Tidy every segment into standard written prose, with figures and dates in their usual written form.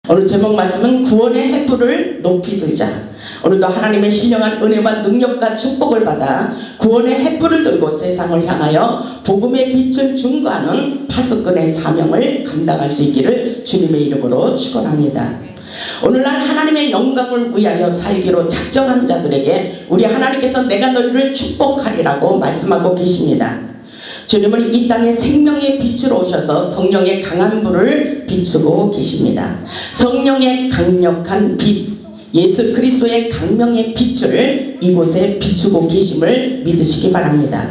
오늘 제목 말씀은 구원의 횃불을 높이 들자. 오늘도 하나님의 신령한 은혜와 능력과 축복을 받아 구원의 횃불을 들고 세상을 향하여 복음의 빛을 증거하는 파수꾼의 사명을 감당할 수 있기를 주님의 이름으로 축원합니다. 오늘날 하나님의 영광을 위하여 살기로 작정한 자들에게 우리 하나님께서 내가 너희를 축복하리라고 말씀하고 계십니다. 주님은 이 땅에 생명의 빛으로 오셔서 성령의 강한 불을 비추고 계십니다. 성령의 강력한 빛, 예수 그리스도의 강명의 빛을 이곳에 비추고 계심을 믿으시기 바랍니다.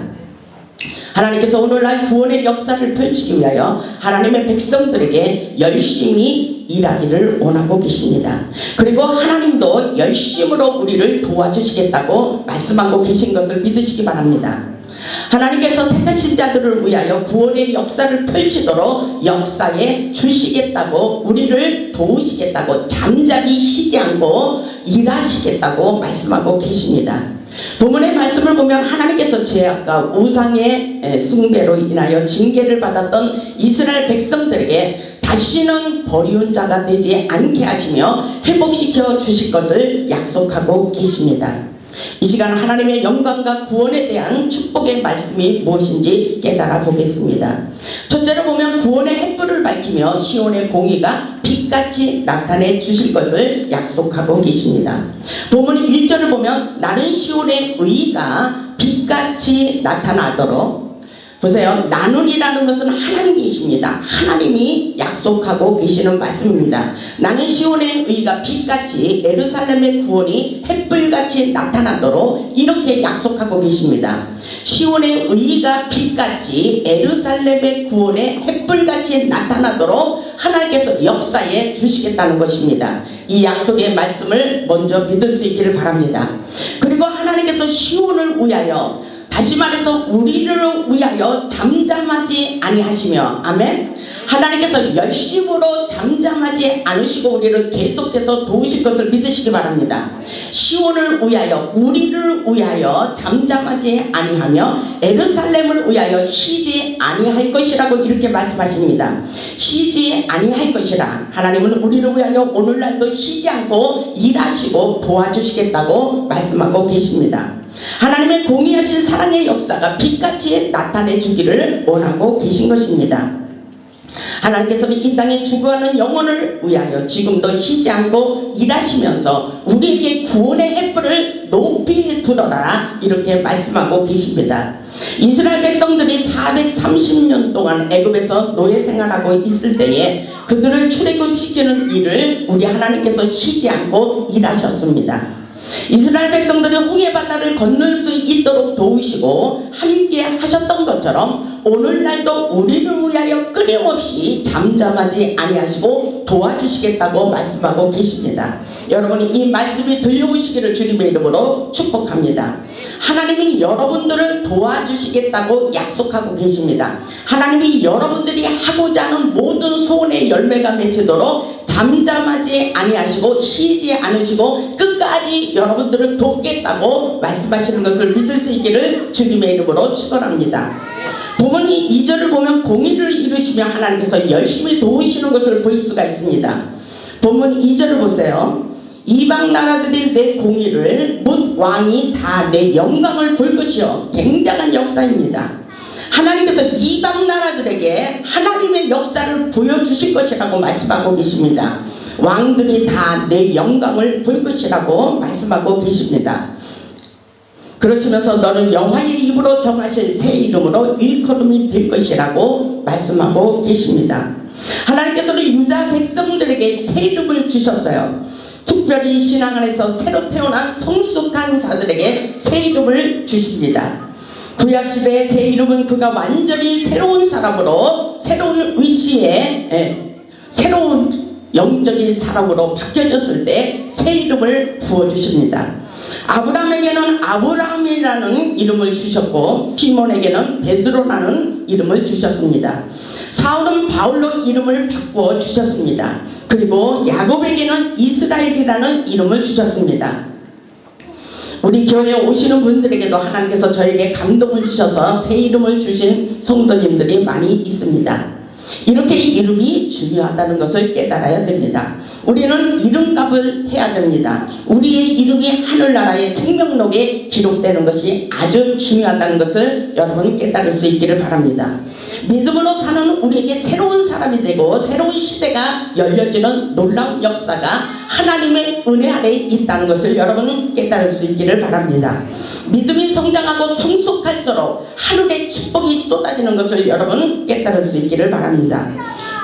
하나님께서 오늘날 구원의 역사를 펼치기 위하여 하나님의 백성들에게 열심히 일하기를 원하고 계십니다. 그리고 하나님도 열심으로 우리를 도와주시겠다고 말씀하고 계신 것을 믿으시기 바랍니다. 하나님께서 택하신 자들을 위하여 구원의 역사를 펼치도록 역사에 주시겠다고, 우리를 도우시겠다고, 잠잠히 쉬지 않고 일하시겠다고 말씀하고 계십니다. 본문의 말씀을 보면 하나님께서 죄악과 우상의 숭배로 인하여 징계를 받았던 이스라엘 백성들에게 다시는 버리운 자가 되지 않게 하시며 회복시켜 주실 것을 약속하고 계십니다. 이 시간 하나님의 영광과 구원에 대한 축복의 말씀이 무엇인지 깨달아 보겠습니다. 첫째로 보면 구원의 횃불을 밝히며 시온의 공의가 빛같이 나타내 주실 것을 약속하고 계십니다. 본문 1절을 보면 나는 시온의 의가 빛같이 나타나도록, 보세요. 나눈이라는 것은 하나님이십니다. 하나님이 약속하고 계시는 말씀입니다. 나는 시온의 의가 빛같이 예루살렘의 구원이 횃불같이 나타나도록 이렇게 약속하고 계십니다. 시온의 의가 빛같이 예루살렘의 구원의 횃불같이 나타나도록 하나님께서 역사에 주시겠다는 것입니다. 이 약속의 말씀을 먼저 믿을 수 있기를 바랍니다. 그리고 하나님께서 시온을 위하여, 다시 말해서 우리를 위하여 잠잠하지 아니하시며, 아멘. 하나님께서 열심으로 잠잠하지 않으시고 우리를 계속해서 도우실 것을 믿으시기 바랍니다. 시온을 위하여, 우리를 위하여 잠잠하지 아니하며 예루살렘을 위하여 쉬지 아니할 것이라고 이렇게 말씀하십니다. 쉬지 아니할 것이라. 하나님은 우리를 위하여 오늘날도 쉬지 않고 일하시고 도와주시겠다고 말씀하고 계십니다. 하나님의 공의하신 사랑의 역사가 빛같이 나타내 주기를 원하고 계신 것입니다. 하나님께서는 이 땅에 죽어가는 영혼을 위하여 지금도 쉬지 않고 일하시면서 우리에게 구원의 횃불을 높이 들어라 이렇게 말씀하고 계십니다. 이스라엘 백성들이 430년 동안 애굽에서 노예 생활하고 있을 때에 그들을 출애굽시키는 일을 우리 하나님께서 쉬지 않고 일하셨습니다. 이스라엘 백성들이 홍해 바다를 건널 수 있도록 도우시고 함께 하셨던 것처럼 오늘날도 우리를 위하여 끊임없이 잠잠하지 아니하시고 도와주시겠다고 말씀하고 계십니다. 여러분이 이 말씀이 들려오시기를 주님의 이름으로 축복합니다. 하나님이 여러분들을 도와주시겠다고 약속하고 계십니다. 하나님이 여러분들이 하고자 하는 모든 소원의 열매가 맺히도록 잠잠하지 아니하시고 쉬지 않으시고 끝까지 여러분들을 돕겠다고 말씀하시는 것을 믿을 수 있기를 주님의 이름으로 축원합니다. 본문이 2절을 보면 공의를 이루시며 하나님께서 열심히 도우시는 것을 볼 수가 있습니다. 본문 2절을 보세요. 이방 나라들이 내 공의를 묻 왕이 다 내 영광을 볼 것이요. 굉장한 역사입니다. 하나님께서 이방 나라들에게 하나님의 역사를 보여주실 것이라고 말씀하고 계십니다. 왕들이 다 내 영광을 볼 것이라고 말씀하고 계십니다. 그러시면서 너는 여호와의 입으로 정하신 새 이름으로 일컬음이 될 것이라고 말씀하고 계십니다. 하나님께서는 유다 백성들에게 새 이름을 주셨어요. 특별히 신앙 안에서 새로 태어난 성숙한 자들에게 새 이름을 주십니다. 구약시대의 새 이름은 그가 완전히 새로운 사람으로, 새로운 위치에 새로운 영적인 사람으로 바뀌어졌을 때 새 이름을 부어주십니다. 아브라함에게는 아브라함이라는 이름을 주셨고 시몬에게는 베드로라는 이름을 주셨습니다. 사울은 바울로 이름을 바꾸어 주셨습니다. 그리고 야곱에게는 이스라엘이라는 이름을 주셨습니다. 우리 교회에 오시는 분들에게도 하나님께서 저에게 감동을 주셔서 새 이름을 주신 성도님들이 많이 있습니다. 이렇게 이름이 중요하다는 것을 깨달아야 됩니다. 우리는 이름값을 해야 됩니다. 우리의 이름이 하늘나라의 생명록에 기록되는 것이 아주 중요하다는 것을 여러분 깨달을 수 있기를 바랍니다. 믿음으로 사는 우리에게 새로운 사람이 되고 새로운 시대가 열려지는 놀라운 역사가 하나님의 은혜 아래에 있다는 것을 여러분 깨달을 수 있기를 바랍니다. 믿음이 성장하고 성숙할수록 하늘의 축복이 쏟아지는 것을 여러분 깨달을 수 있기를 바랍니다.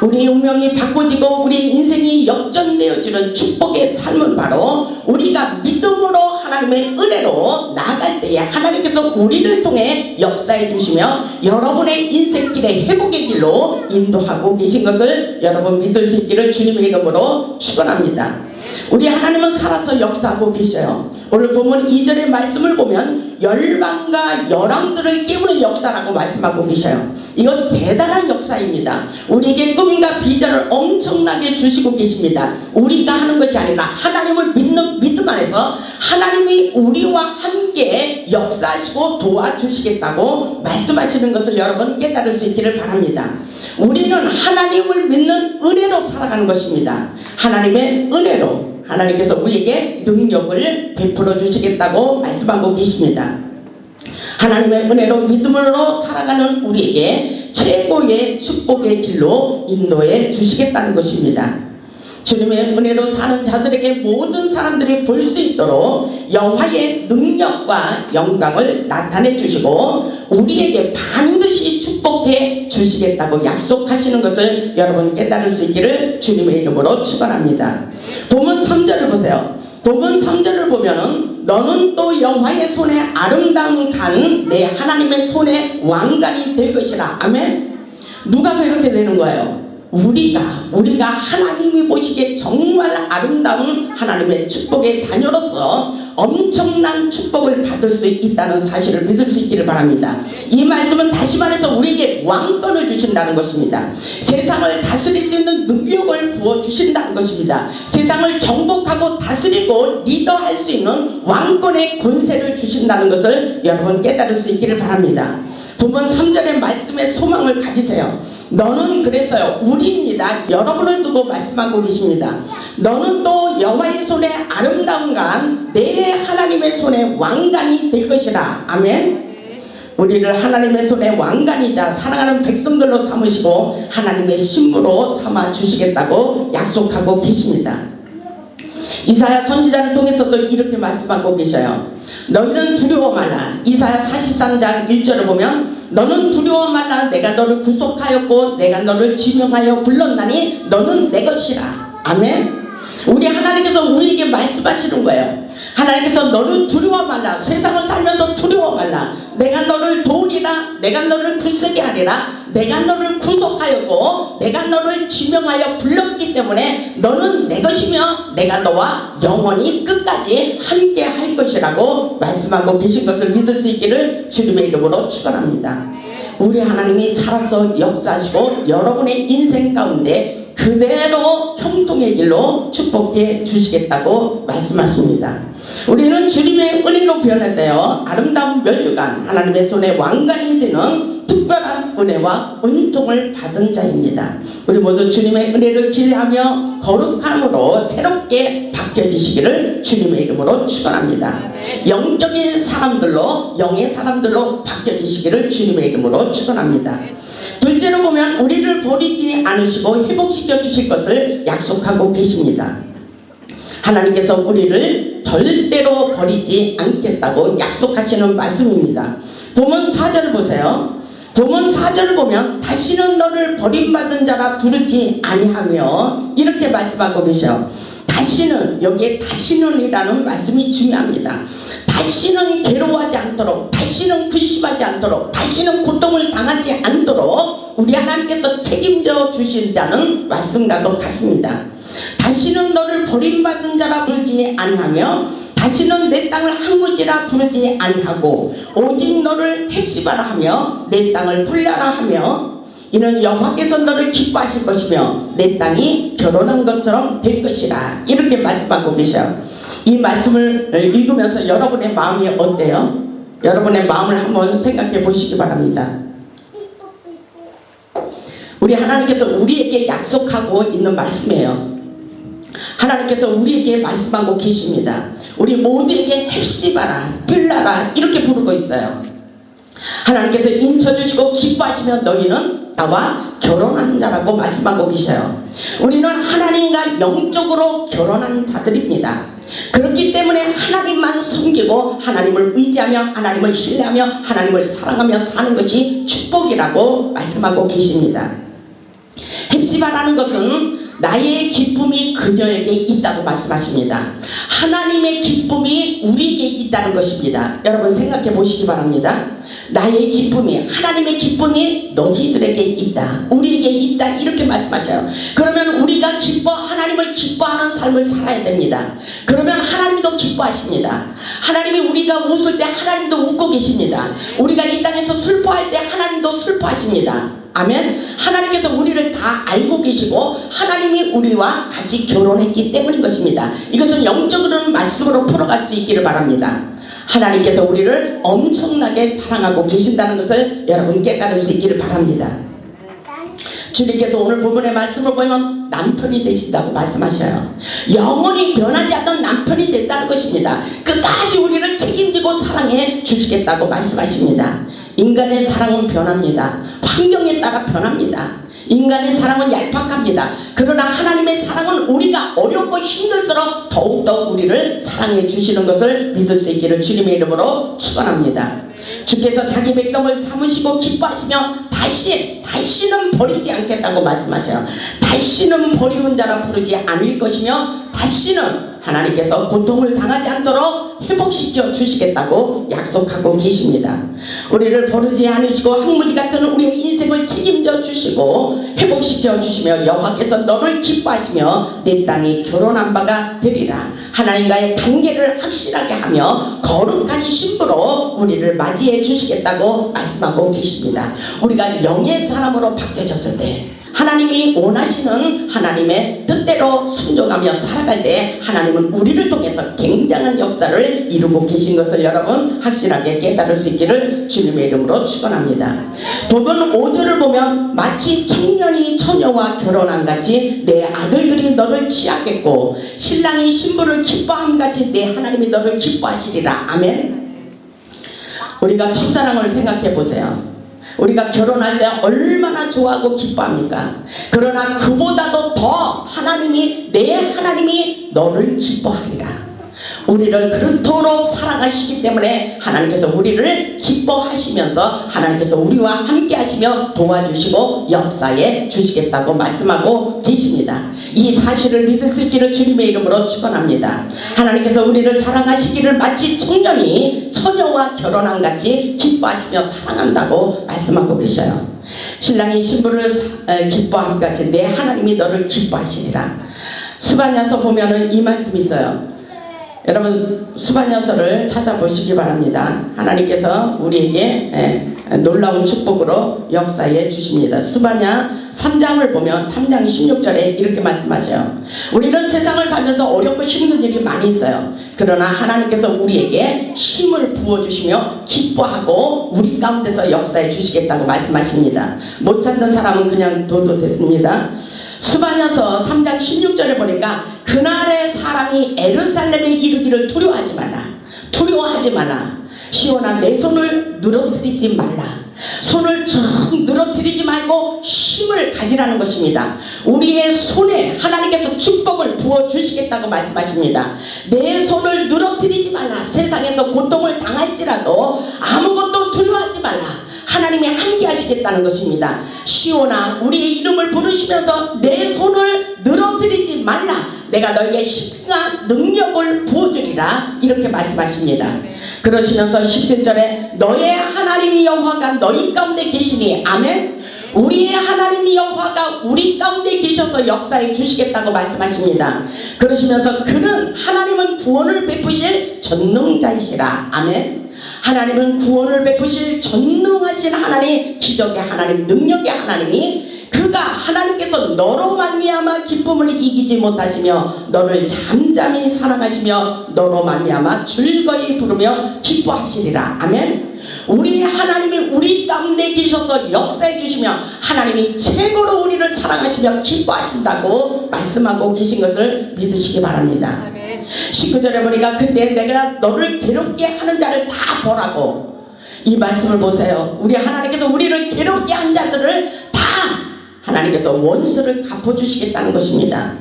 우리 운명이 바꿔지고 우리 인생이 역전되어지는 축복의 삶은 바로 우리가 믿음으로 하나님의 은혜로 나아갈 때에 하나님께서 우리를 통해 역사해 주시며 여러분의 인생길의 회복의 길로 인도하고 계신 것을 여러분 믿을 수 있기를 주님의 이름으로 축원합니다. 우리 하나님은 살아서 역사하고 계셔요. 오늘 본문 2절의 말씀을 보면 열방과 열왕들을 깨우는 역사라고 말씀하고 계셔요. 이건 대단한 역사입니다. 우리에게 꿈과 비전을 엄청나게 주시고 계십니다. 우리가 하는 것이 아니라 하나님을 믿는 믿음 안에서 하나님이 우리와 함께 역사하시고 도와주시겠다고 말씀하시는 것을 여러분 깨달을 수 있기를 바랍니다. 우리는 하나님을 믿는 은혜로 살아가는 것입니다. 하나님의 은혜로 하나님께서 우리에게 능력을 베풀어 주시겠다고 말씀하고 계십니다. 하나님의 은혜로 믿음으로 살아가는 우리에게 최고의 축복의 길로 인도해 주시겠다는 것입니다. 주님의 은혜로 사는 자들에게 모든 사람들이 볼 수 있도록 여호와의 능력과 영광을 나타내 주시고 우리에게 반드시 축복해 주시겠다고 약속하시는 것을 여러분 깨달을 수 있기를 주님의 이름으로 축원합니다. 본문 3절을 보세요. 본문 3절을 보면은 너는 또 여호와의 손에 아름다운 간 내 하나님의 손에 왕관이 될 것이라. 아멘. 누가 그렇게 되는 거예요? 우리가 하나님이 보시기에 정말 아름다운 하나님의 축복의 자녀로서 엄청난 축복을 받을 수 있다는 사실을 믿을 수 있기를 바랍니다. 이 말씀은 다시 말해서 우리에게 왕권을 주신다는 것입니다. 세상을 다스릴 수 있는 능력을 부어주신다는 것입니다. 세상을 정복하고 다스리고 리더할 수 있는 왕권의 권세를 주신다는 것을 여러분 깨달을 수 있기를 바랍니다. 본문 3절의 말씀에 소망을 가지세요. 너는 그랬어요. 우리입니다. 여러분을 두고 말씀하고 계십니다. 너는 또 여호와의 손에 아름다운 간 내 하나님의 손에 왕관이 될 것이라. 아멘. 우리를 하나님의 손에 왕관이자 사랑하는 백성들로 삼으시고 하나님의 신부로 삼아 주시겠다고 약속하고 계십니다. 이사야 선지자를 통해서도 이렇게 말씀하고 계셔요. 너희는 두려워 말라. 이사야 43장 1절을 보면 너는 두려워 말라. 내가 너를 구속하였고 내가 너를 지명하여 불렀나니 너는 내 것이라. 아멘. 우리 하나님께서 우리에게 말씀하시는 거예요. 하나님께서 너를 두려워 말라. 세상을 살면서 두려워 말라. 내가 너를 도우리라. 내가 너를 굳세게 하리라. 내가 너를 구속하였고 내가 너를 지명하여 불렀기 때문에 너는 내 것이며 내가 너와 영원히 끝까지 함께 할 것이라고 말씀하고 계신 것을 믿을 수 있기를 주님의 이름으로 축원합니다. 우리 하나님이 살아서 역사하시고 여러분의 인생 가운데 그대로 형통의 길로 축복해 주시겠다고 말씀하십니다. 우리는 주님의 은혜로 변화되어 아름다운 면류관 하나님의 손에 왕관이 되는 특별한 은혜와 은총을 받은 자입니다. 우리 모두 주님의 은혜를 기대하며 거룩함으로 새롭게 바뀌어지시기를 주님의 이름으로 축원합니다. 영적인 사람들로 영의 사람들로 바뀌어지시기를 주님의 이름으로 축원합니다. 둘째로 보면 우리를 버리지 않으시고 회복시켜 주실 것을 약속하고 계십니다. 하나님께서 우리를 절대로 버리지 않겠다고 약속하시는 말씀입니다. 본문 4절을 보세요. 본문 4절을 보면 다시는 너를 버림받은 자라 부르지 아니하며 이렇게 말씀하고 계셔요. 다시는, 여기에 다시는이라는 말씀이 중요합니다. 다시는 괴로워하지 않도록, 다시는 근심하지 않도록, 다시는 고통을 당하지 않도록 우리 하나님께서 책임져 주신다는 말씀과도 같습니다. 다시는 너를 버림받은 자라 부르지 아니하며 다시는 내 땅을 항구지라 부르지 아니하고 오직 너를 헥시바라 하며 내 땅을 불려라 하며 이는 여호와께서 너를 기뻐하실 것이며 내 땅이 결혼한 것처럼 될 것이라. 이렇게 말씀하고 계셔요. 이 말씀을 읽으면서 여러분의 마음이 어때요? 여러분의 마음을 한번 생각해 보시기 바랍니다. 우리 하나님께서 우리에게 약속하고 있는 말씀이에요. 하나님께서 우리에게 말씀하고 계십니다. 우리 모두에게 헵시바라, 빌라라 이렇게 부르고 있어요. 하나님께서 인쳐주시고 기뻐하시면 너희는 나와 결혼한 자라고 말씀하고 계셔요. 우리는 하나님과 영적으로 결혼한 자들입니다. 그렇기 때문에 하나님만 섬기고 하나님을 의지하며 하나님을 신뢰하며 하나님을 사랑하며 사는 것이 축복이라고 말씀하고 계십니다. 헵시바라는 것은 나의 기쁨이 그녀에게 있다고 말씀하십니다. 하나님의 기쁨이 우리에게 있다는 것입니다. 여러분 생각해 보시기 바랍니다. 나의 기쁨이, 하나님의 기쁨이 너희들에게 있다, 우리에게 있다 이렇게 말씀하셔요. 그러면 우리가 하나님을 기뻐하는 삶을 살아야 됩니다. 그러면 하나님도 기뻐하십니다. 하나님이 우리가 웃을 때 하나님도 웃고 계십니다. 우리가 이 땅에서 슬퍼할 때 하나님도 슬퍼하십니다. 아멘. 하나님께서 우리를 다 알고 계시고 하나님이 우리와 같이 결혼했기 때문인 것입니다. 이것은 영적으로는 말씀으로 풀어갈 수 있기를 바랍니다. 하나님께서 우리를 엄청나게 사랑하고 계신다는 것을 여러분 깨달을 수 있기를 바랍니다. 주님께서 오늘 부분의 말씀을 보면 남편이 되신다고 말씀하셔요. 영원히 변하지 않는 남편이 됐다는 것입니다. 끝까지 우리를 책임지고 사랑해 주시겠다고 말씀하십니다. 인간의 사랑은 변합니다. 환경에 따라 변합니다. 인간의 사랑은 얄팍합니다. 그러나 하나님의 사랑은 우리가 어렵고 힘들수록 더욱더 우리를 사랑해 주시는 것을 믿을 수 있기를 주님의 이름으로 축원합니다. 주께서 자기 백성을 삼으시고 기뻐하시며 다시는 버리지 않겠다고 말씀하셔요. 다시는 버리는 자라 부르지 않을 것이며 다시는 하나님께서 고통을 당하지 않도록 회복시켜 주시겠다고 약속하고 계십니다. 우리를 버리지 않으시고 항무지 같은 우리의 인생을 책임져 주시고 회복시켜 주시며 여호와께서 너를 기뻐하시며 내 땅이 결혼한 바가 되리라. 하나님과의 관계를 확실하게 하며 거룩한 신부로 우리를 맞이해 주시겠다고 말씀하고 계십니다. 우리가 영의 사람으로 바뀌어졌을 때 하나님이 원하시는 하나님의 뜻대로 순종하며 살아갈 때 하나님은 우리를 통해서 굉장한 역사를 이루고 계신 것을 여러분 확실하게 깨달을 수 있기를 주님의 이름으로 축원합니다. 본문 5절을 보면 마치 청년이 처녀와 결혼한 같이 내 아들들이 너를 취하겠고 신랑이 신부를 기뻐함 같이 내 하나님이 너를 기뻐하시리라. 아멘. 우리가 첫사랑을 생각해 보세요. 우리가 결혼할 때 얼마나 좋아하고 기뻐합니까? 그러나 그보다도 더 내 하나님이 너를 기뻐하리라. 우리를 그토록 사랑하시기 때문에 하나님께서 우리를 기뻐하시면서 하나님께서 우리와 함께 하시며 도와주시고 역사해 주시겠다고 말씀하고 계십니다. 이 사실을 믿을 수 있기를 주님의 이름으로 축원합니다. 하나님께서 우리를 사랑하시기를 마치 청년이 처녀와 결혼한 같이 기뻐하시며 사랑한다고 말씀하고 계셔요. 신랑이 신부를 기뻐함 같이 내 하나님이 너를 기뻐하시리라. 스바냐서 보면은 이 말씀이 있어요. 여러분 스바냐서를 찾아보시기 바랍니다. 하나님께서 우리에게 놀라운 축복으로 역사해 주십니다. 스바냐 3장을 보면 3장 16절에 이렇게 말씀하셔요. 우리는 세상을 살면서 어렵고 힘든 일이 많이 있어요. 그러나 하나님께서 우리에게 힘을 부어주시며 기뻐하고 우리 가운데서 역사해 주시겠다고 말씀하십니다. 못 찾는 사람은 그냥 둬도 됐습니다. 스바냐서 3장 16절에 보니까 그날의 사람이 에루살렘에 이르기를 두려워하지 마라. 시온아 내 손을 늘어뜨리지 말라. 손을 쭉 늘어뜨리지 말고 힘을 가지라는 것입니다. 우리의 손에 하나님께서 축복을 부어주시겠다고 말씀하십니다. 내 손을 늘어뜨리지 말라. 세상에서 고통을 당할지라도 아무것도 두려워하지 말라. 하나님이 함께 하시겠다는 것입니다. 시온아 우리의 이름을 부르시면서 내 손을 늘어뜨리지 말라. 내가 너에게 힘과 능력을 부어주리라. 이렇게 말씀하십니다. 그러시면서 17절에 너의 하나님 여호와가 너희 가운데 계시니 아멘. 우리의 하나님 여호와가 우리 가운데 계셔서 역사해 주시겠다고 말씀하십니다. 그러시면서 하나님은 구원을 베푸실 전능자이시라. 아멘. 하나님은 구원을 베푸실 전능하신 하나님, 기적의 하나님, 능력의 하나님이 그가 하나님께서 너로 말미암아 기쁨을 이기지 못하시며 너를 잠잠히 사랑하시며 너로 말미암아 즐거이 부르며 기뻐하시리라. 아멘. 우리 하나님이 우리 가운데 계셔서 역사해 주시며 하나님이 최고로 우리를 사랑하시며 기뻐하신다고 말씀하고 계신 것을 믿으시기 바랍니다. 19절에 보니까 그때 내가 너를 괴롭게 하는 자를 다 보라고. 이 말씀을 보세요. 우리 하나님께서 우리를 괴롭게 한 자들을 다 하나님께서 원수를 갚아주시겠다는 것입니다.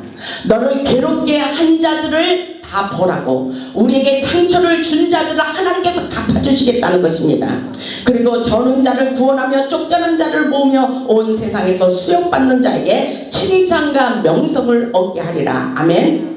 너를 괴롭게 한 자들을 다 보라고. 우리에게 상처를 준 자들을 하나님께서 갚아주시겠다는 것입니다. 그리고 저는 자를 구원하며 쫓겨난 자를 모으며 온 세상에서 수용받는 자에게 칭찬과 명성을 얻게 하리라. 아멘.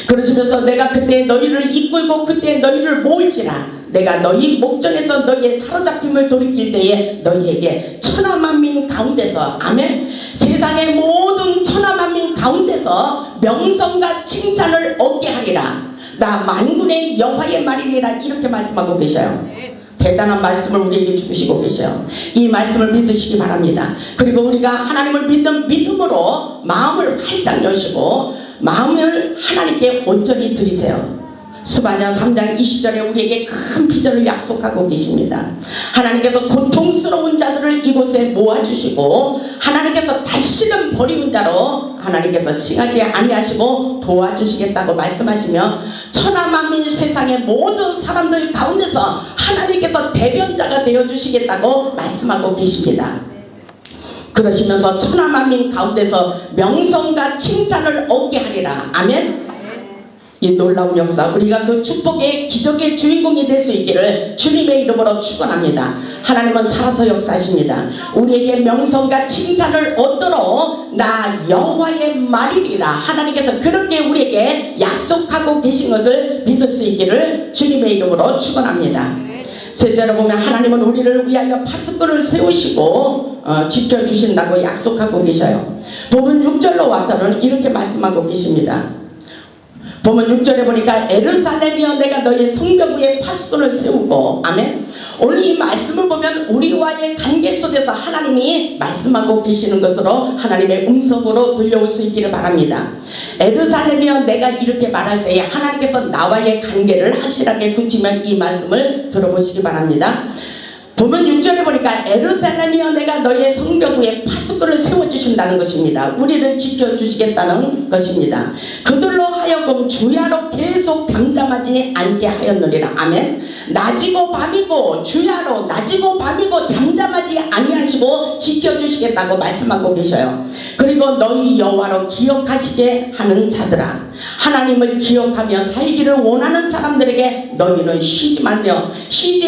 그러시면서 내가 그때 너희를 이끌고 그때 너희를 모을지라. 내가 너희 목전에서 너희의 사로잡힘을 돌이킬 때에 너희에게 천하만민 가운데서, 아멘, 세상의 모든 천하만민 가운데서 명성과 칭찬을 얻게 하리라. 나 만군의 여호와의 말이니라. 이렇게 말씀하고 계셔요. 대단한 말씀을 우리에게 주시고 계셔요. 이 말씀을 믿으시기 바랍니다. 그리고 우리가 하나님을 믿는 믿음으로 마음을 활짝 여시고 마음을 하나님께 온전히 드리세요. 스바냐 3장 20절에 우리에게 큰 비전을 약속하고 계십니다. 하나님께서 고통스러운 자들을 이곳에 모아주시고 하나님께서 다시는 버리는 자로 하나님께서 칭하지 아니하시고 도와주시겠다고 말씀하시며 천하만민 세상의 모든 사람들 가운데서 하나님께서 대변자가 되어주시겠다고 말씀하고 계십니다. 그러시면서 천하만민 가운데서 명성과 칭찬을 얻게 하리라. 아멘. 이 놀라운 역사, 우리가 그 축복의 기적의 주인공이 될 수 있기를 주님의 이름으로 축원합니다. 하나님은 살아서 역사하십니다. 우리에게 명성과 칭찬을 얻도록 나 여호와의 말이리라. 하나님께서 그렇게 우리에게 약속하고 계신 것을 믿을 수 있기를 주님의 이름으로 축원합니다. 셋째로 보면 하나님은 우리를 위하여 파수꾼을 세우시고 지켜주신다고 약속하고 계셔요. 본문 6절로 와서는 이렇게 말씀하고 계십니다. 보면 6절에 보니까 예루살렘이여 내가 너의 성벽 위에 파수꾼을 세우고, 아멘. 오늘 이 말씀을 보면 우리와의 관계 속에서 하나님이 말씀하고 계시는 것으로 하나님의 음성으로 들려올 수 있기를 바랍니다. 예루살렘이여 내가 이렇게 말할 때에 하나님께서 나와의 관계를 확실하게 굳히면 이 말씀을 들어보시기 바랍니다. 보면 6절에 보니까 예루살렘이여 내가 너의 성벽 위에 파수꾼을 세워주신다는 것입니다. 우리를 지켜주시겠다는 것입니다. 그들로 하여금 주야로 계속 잠잠하지 않게 하였느니라. 아멘. 낮이고 밤이고 주야로 낮이고 밤이고 잠잠하지 아니하시고 지켜주시겠다고 말씀하고 계셔요. 그리고 너희 여호와로 기억하시게 하는 자들아, 하나님을 기억하며 살기를 원하는 사람들에게 너희는 쉬지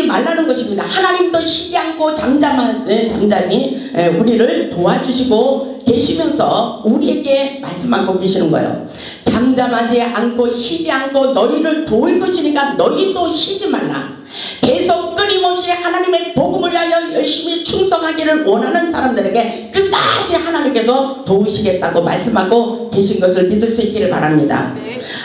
말라는 것입니다. 하나님도 쉬지 않고 잠잠히 우리를 도와주시고 계시면서 우리에게 말씀하고 계시는 거예요. 잠잠하지 않고 쉬지 않고 너희를 도울 것이니까 너희도 쉬지 말라. 계속 끊임없이 하나님의 복음을 위하여 열심히 충성하기를 원하는 사람들에게 끝까지 하나님께서 도우시겠다고 말씀하고 계신 것을 믿을 수 있기를 바랍니다.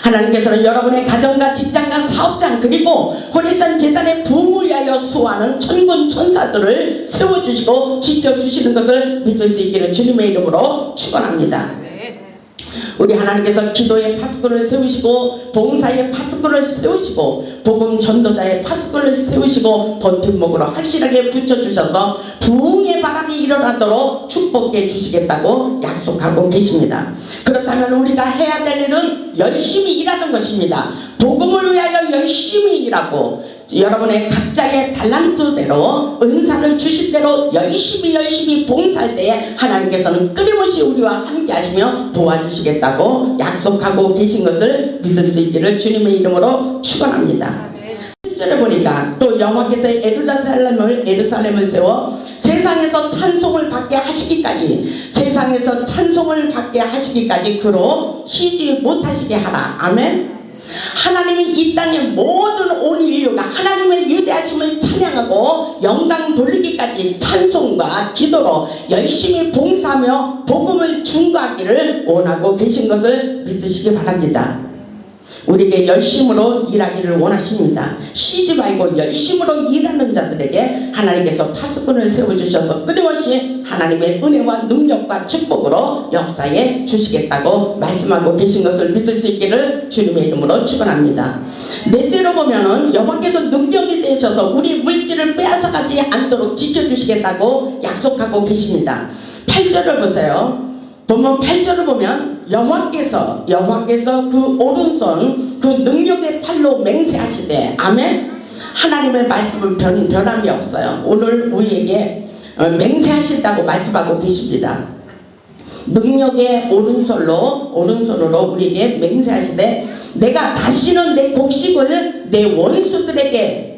하나님께서는 여러분의 가정과 직장과 사업장 그리고 호리산 제단의 부흥을 위하여 수호하는 천군 천사들을 세워주시고 지켜주시는 것을 믿을 수 있기를 주님의 이름으로 축원합니다. 우리 하나님께서 기도의 파수꾼을 세우시고 봉사의 파수꾼을 세우시고 복음 전도자의 파수꾼을 세우시고 버팀목으로 확실하게 붙여주셔서 부흥의 바람이 일어나도록 축복해 주시겠다고 약속하고 계십니다. 그렇다면 우리가 해야 될 일은 열심히 일하는 것입니다. 복음을 위하여 열심히 일하고 여러분의 각자의 달란트대로 은사를 주실 대로 열심히 봉사할 때에 하나님께서는 끊임없이 우리와 함께 하시며 도와주시겠다고 약속하고 계신 것을 믿을 수 있기를 주님의 이름으로 축원합니다. 10절에 보니까 또 여호와께서 예루살렘을 세워 세상에서 찬송을 받게 하시기까지 그로 쉬지 못하시게 하라. 아멘. 하나님이 이 땅의 모든 온 인류가 하나님의 위대하심을 찬양하고 영광 돌리기까지 찬송과 기도로 열심히 봉사하며 복음을 증거하기를 원하고 계신 것을 믿으시기 바랍니다. 우리에게 열심으로 일하기를 원하십니다. 쉬지 말고 열심으로 일하는 자들에게 하나님께서 파수꾼을 세워주셔서 끊임없이 하나님의 은혜와 능력과 축복으로 역사해 주시겠다고 말씀하고 계신 것을 믿을 수 있기를 주님의 이름으로 축원합니다. 넷째로 보면은 여호와께서 능력이 되셔서 우리 물질을 빼앗아가지 않도록 지켜주시겠다고 약속하고 계십니다. 8절을 보세요. 보면 8절을 보면 여호와께서 그 오른손 그 능력의 팔로 맹세하시되 아멘. 하나님의 말씀은 변함이 없어요. 오늘 우리에게 맹세하신다고 말씀하고 계십니다. 능력의 오른손으로 우리에게 맹세하시되 내가 다시는 내 곡식을 내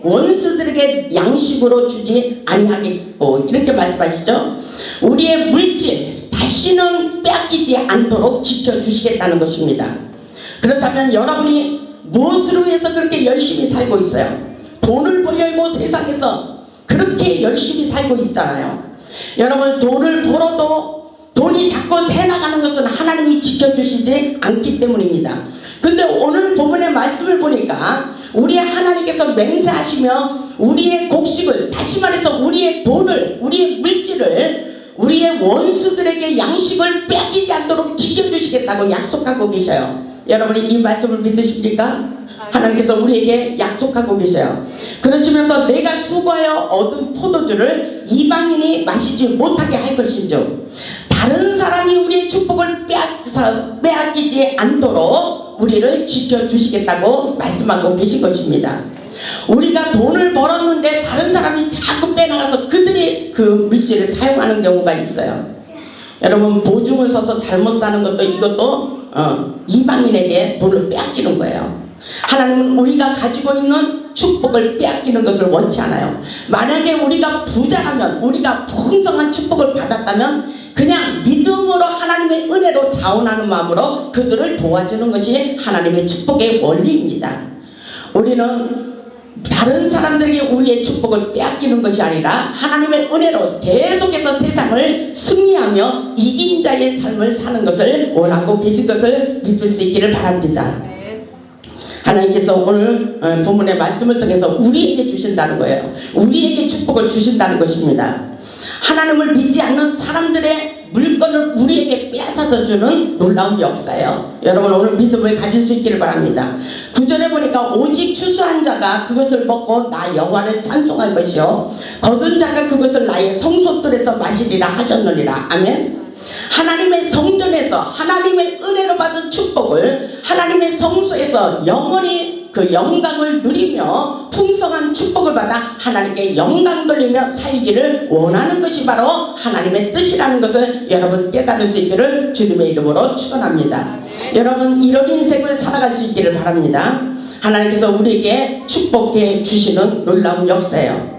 원수들에게 양식으로 주지 아니하겠고 이렇게 말씀하시죠. 우리의 물질 다시는 빼앗기지 않도록 지켜주시겠다는 것입니다. 그렇다면 여러분이 무엇으로 해서 그렇게 열심히 살고 있어요? 돈을 벌려고 세상에서 그렇게 열심히 살고 있잖아요. 여러분 돈을 벌어도 돈이 자꾸 새나가는 것은 하나님이 지켜주시지 않기 때문입니다. 근데 오늘 본문의 말씀을 보니까 우리 하나님께서 맹세하시며 우리의 곡식을 다시 말해서 우리의 돈을 우리의 물질을 우리의 원수들에게 양식을 빼앗기지 않도록 지켜주시겠다고 약속하고 계셔요. 여러분이 이 말씀을 믿으십니까? 하나님께서 우리에게 약속하고 계셔요. 그러시면서 내가 수고하여 얻은 포도주를 이방인이 마시지 못하게 할 것인즉 다른 사람이 우리의 축복을 빼앗기지 않도록 우리를 지켜주시겠다고 말씀하고 계신 것입니다. 우리가 돈을 벌었는데 다른 사람이 자꾸 빼나가서 그들이 그 물질을 사용하는 경우가 있어요. 여러분 보증을 서서 잘못 사는 것도 이것도 이방인에게 돈을 빼앗기는 거예요. 하나님은 우리가 가지고 있는 축복을 빼앗기는 것을 원치 않아요. 만약에 우리가 부자라면 우리가 풍성한 축복을 받았다면 그냥 믿음으로 하나님의 은혜로 자원하는 마음으로 그들을 도와주는 것이 하나님의 축복의 원리입니다. 우리는 다른 사람들에게 우리의 축복을 빼앗기는 것이 아니라 하나님의 은혜로 계속해서 세상을 승리하며 이긴 자의 삶을 사는 것을 원하고 계신 것을 믿을 수 있기를 바랍니다. 하나님께서 오늘 본문의 말씀을 통해서 우리에게 주신다는 거예요. 우리에게 축복을 주신다는 것입니다. 하나님을 믿지 않는 사람들의 물건을 우리에게 빼앗아서 주는 놀라운 역사예요. 여러분 오늘 믿음을 가질 수 있기를 바랍니다. 9절에 보니까 오직 추수한 자가 그것을 먹고 나 여호와를 찬송할 것이요 거둔 자가 그것을 나의 성소들에서 마시리라 하셨느니라. 아멘. 하나님의 성전에서 하나님의 은혜로 받은 축복을 하나님의 성소에서 영원히 그 영광을 누리며 풍성한 축복을 받아 하나님께 영광 돌리며 살기를 원하는 것이 바로 하나님의 뜻이라는 것을 여러분 깨달을 수 있기를 주님의 이름으로 축원합니다. 여러분 이런 인생을 살아갈 수 있기를 바랍니다. 하나님께서 우리에게 축복해 주시는 놀라운 역사예요.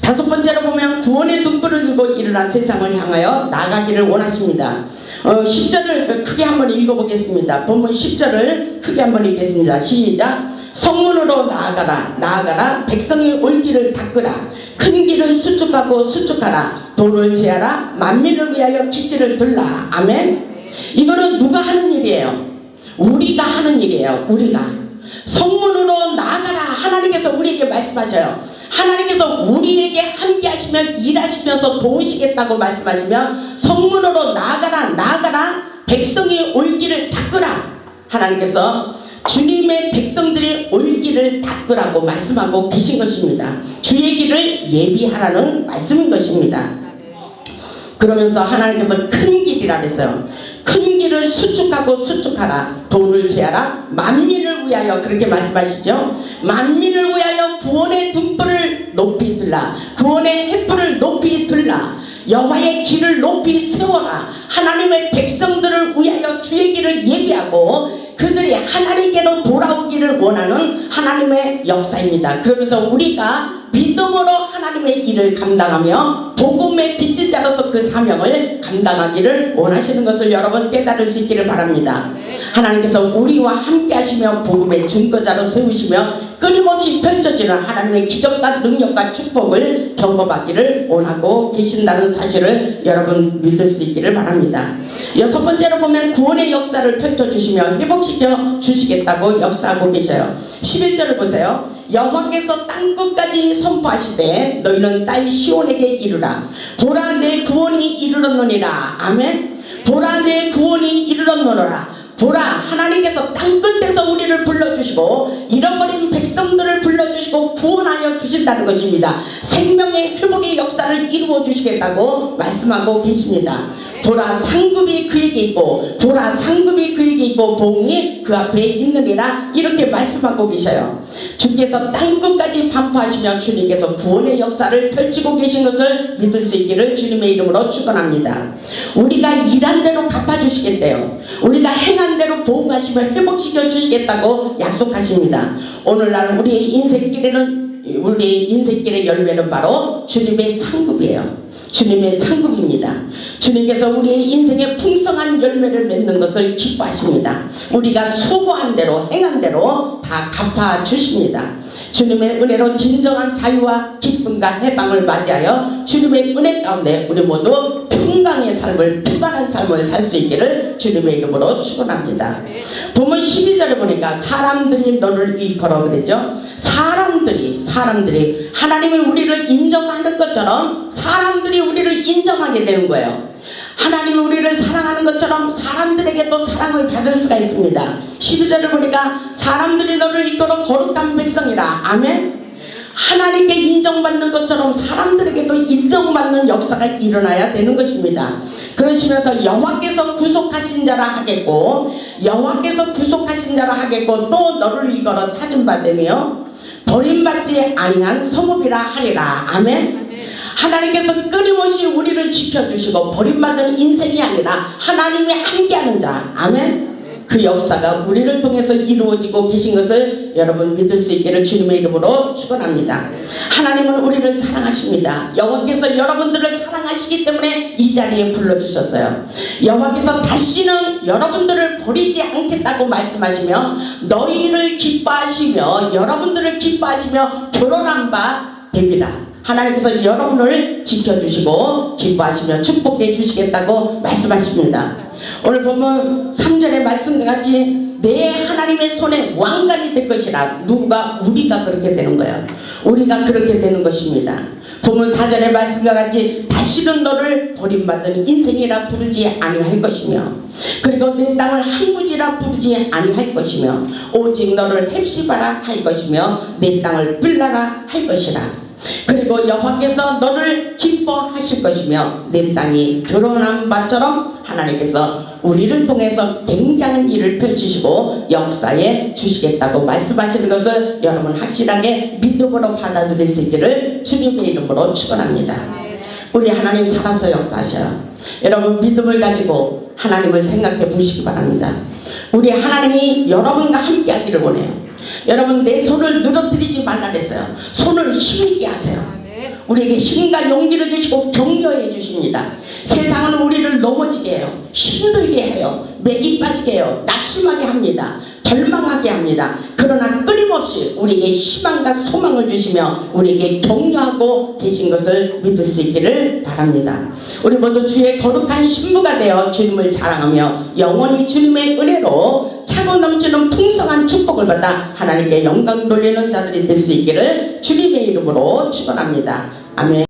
다섯 번째로 보면 구원의 등불을 들고 일어난 세상을 향하여 나가기를 원하십니다. 10절을 크게 한번 읽어보겠습니다. 본문 10절을 크게 한번 읽겠습니다. 시작. 성문으로 나아가라 백성이 올 길을 닦으라 큰 길을 수축하라 돌을 제하라 만민을 위하여 기지를 들라. 아멘. 이거는 누가 하는 일이에요? 우리가 하는 일이에요. 우리가 성문으로 나아가라. 하나님께서 우리에게 말씀하셔요. 하나님께서 우리에게 함께 하시며 일하시면서 도우시겠다고 말씀하시며 성문으로 나아가라 백성이 올 길을 닦으라. 하나님께서 주님의 백성들이 올 길을 닦으라고 말씀하고 계신 것입니다. 주의 길을 예비하라는 말씀인 것입니다. 그러면서 하나님께서 큰 길이라 그랬어요. 큰 길을 수축하라 돌을 제하라 만민을 위하여 그렇게 말씀하시죠. 만민을 위하여 구원의 등불을 높이 들라 구원의 횃불을 높이 들라 여호와의 길을 높이 세워라. 하나님의 백성들을 위하여 주의 길을 예비하고 그들이 하나님께로 돌아오기를 원하는 하나님의 역사입니다. 그러면서 우리가 믿음으로 하나님의 일을 감당하며 복음의 빚진 자로서 그 사명을 감당하기를 원하시는 것을 여러분 깨달을 수 있기를 바랍니다. 하나님께서 우리와 함께 하시며 복음의 증거자로 세우시며 끊임없이 펼쳐지는 하나님의 기적과 능력과 축복을 경험받기를 원하고 계신다는 사실을 여러분 믿을 수 있기를 바랍니다. 여섯 번째로 보면 구원의 역사를 펼쳐주시며 회복시켜 주시겠다고 역사하고 계셔요. 11절을 보세요. 여호와께서 땅끝까지 선포하시되 너희는 딸 시온에게 이르라. 보라 내 구원이 이르렀느니라. 아멘. 보라 내 구원이 이르렀느니라. 보라 하나님께서 땅끝에서 우리를 불러주시고 잃어버린 백성들을 불러주시고 구원하여 주신다는 것입니다. 생명의 회복의 역사를 이루어 주시겠다고 말씀하고 계십니다. 보라 상급이 그에게 있고 보라 상급이 그에게 있고 봉이 그 앞에 있느니라 이렇게 말씀하고 계셔요. 주께서 땅끝까지 반포하시며 주님께서 구원의 역사를 펼치고 계신 것을 믿을 수 있기를 주님의 이름으로 축원합니다. 우리가 일한 대로 갚아주시겠대요. 우리가 행한 대로 보응하시며 회복시켜 주시겠다고 약속하십니다. 오늘날 우리의 인생길의 열매는 바로 주님의 상급이에요. 주님의 상급입니다. 주님께서 우리의 인생에 풍성한 열매를 맺는 것을 기뻐하십니다. 우리가 수고한 대로 행한 대로 다 갚아주십니다. 주님의 은혜로 진정한 자유와 기쁨과 해방을 맞이하여 주님의 은혜 가운데 우리 모두 평강의 삶을 평안한 삶을 살 수 있기를 주님의 이름으로 축원합니다. 보면 12절에 보니까 사람들이 너를 일컬어 그랬죠. 사람들이 하나님이 우리를 인정하는 것처럼 사람들이 우리를 인정하게 되는 거예요. 하나님이 우리를 사랑하는 것처럼 사람들에게도 사랑을 받을 수가 있습니다. 12절을 보니까 사람들이 너를 이끌어 거룩한 백성이라. 아멘. 하나님께 인정받는 것처럼 사람들에게도 인정받는 역사가 일어나야 되는 것입니다. 그러시면서 여호와께서 구속하신 자라 하겠고 여호와께서 구속하신 자라 하겠고 또 너를 이끌어 찾은 바 되며 버림받지 아니한 성읍이라 하리라. 아멘. 하나님께서 끊임없이 우리를 지켜주시고 버림받은 인생이 아니라 하나님이 함께하는 자. 아멘. 그 역사가 우리를 통해서 이루어지고 계신 것을 여러분 믿을 수 있기를 주님의 이름으로 축원합니다. 하나님은 우리를 사랑하십니다. 여호와께서 여러분들을 사랑하시기 때문에 이 자리에 불러주셨어요. 여호와께서 다시는 여러분들을 버리지 않겠다고 말씀하시며 너희를 기뻐하시며 여러분들을 기뻐하시며 결혼한 바 됩니다. 하나님께서 여러분을 지켜주시고 기뻐하시며 축복해 주시겠다고 말씀하십니다. 오늘 보면 3절의 말씀과 같이 내 하나님의 손에 왕관이 될 것이라. 누가? 우리가 그렇게 되는 거예요. 우리가 그렇게 되는 것입니다. 보면 4절의 말씀과 같이 다시는 너를 버림받은 인생이라 부르지 아니할 것이며 그리고 내 땅을 항무지라 부르지 아니할 것이며 오직 너를 헵시바라 할 것이며 내 땅을 빌라라 할 것이라. 그리고 여호와께서 너를 기뻐하실 것이며 내 땅이 결혼한 바처럼 하나님께서 우리를 통해서 굉장한 일을 펼치시고 역사에 주시겠다고 말씀하시는 것을 여러분 확실하게 믿음으로 받아들일 수 있기를 주님의 이름으로 축원합니다. 우리 하나님 살아서 역사하셔요. 여러분 믿음을 가지고 하나님을 생각해 보시기 바랍니다. 우리 하나님이 여러분과 함께 하기를 원해요. 여러분 내 손을 늘어뜨리지 말라 그랬어요. 손을 힘있게 하세요. 우리에게 힘과 용기를 주시고 격려해 주십니다. 세상은 우리를 넘어지게 해요. 힘들게 해요. 맥이 빠지게 해요. 낙심하게 합니다. 절망하게 합니다. 그러나 끊임없이 우리에게 희망과 소망을 주시며 우리에게 격려하고 계신 것을 믿을 수 있기를 바랍니다. 우리 모두 주의 거룩한 신부가 되어 주님을 자랑하며 영원히 주님의 은혜로 차고 넘치는 풍성한 축복을 받아 하나님께 영광 돌리는 자들이 될 수 있기를 주님의 이름으로 축원합니다. 아멘.